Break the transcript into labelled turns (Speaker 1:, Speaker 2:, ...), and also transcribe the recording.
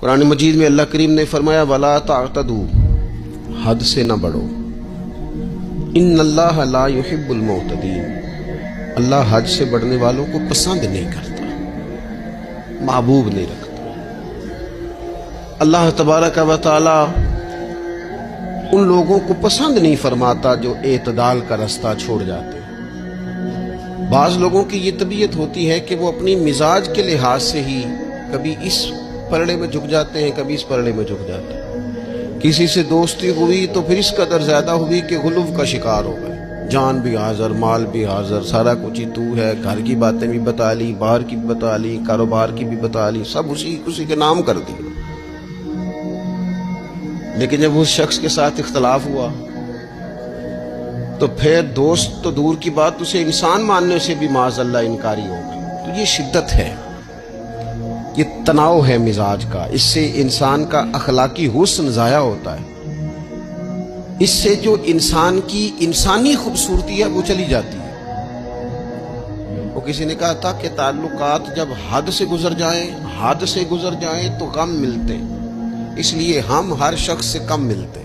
Speaker 1: قرآن مجید میں اللہ کریم نے فرمایا وَلَا تَعْتَدُوا، حد سے نہ بڑھو، ان اللہ لا يحب المعتدین، اللہ حد سے بڑھنے والوں کو پسند نہیں کرتا، محبوب نہیں رکھتا۔ اللہ تبارک و تعالی ان لوگوں کو پسند نہیں فرماتا جو اعتدال کا رستہ چھوڑ جاتے ہیں۔ بعض لوگوں کی یہ طبیعت ہوتی ہے کہ وہ اپنی مزاج کے لحاظ سے ہی کبھی اس پلڑے میں جھک جاتے ہیں، کبھی اس پلڑے میں جھک جاتے ہیں۔ کسی سے دوستی ہوئی تو پھر اس قدر زیادہ ہوئی کہ غلو کا شکار ہو گئے، جان بھی حاضر، مال بھی حاضر، سارا کچھ ہی تو ہے، گھر کی باتیں بھی بتا لی، باہر کی بھی بتا لی، کاروبار کی بھی بتا لی، سب اسی کے نام کر دی۔ لیکن جب اس شخص کے ساتھ اختلاف ہوا تو پھر دوست تو دور کی بات، اسے انسان ماننے سے بھی معاذ اللہ انکاری ہو گئی۔ تو یہ شدت ہے، یہ تناؤ ہے مزاج کا، اس سے انسان کا اخلاقی حسن ضائع ہوتا ہے، اس سے جو انسان کی انسانی خوبصورتی ہے وہ چلی جاتی ہے۔ وہ کسی نے کہا تھا کہ تعلقات جب حد سے گزر جائیں تو غم ملتے ہیں، اس لیے ہم ہر شخص سے کم ملتے ہیں۔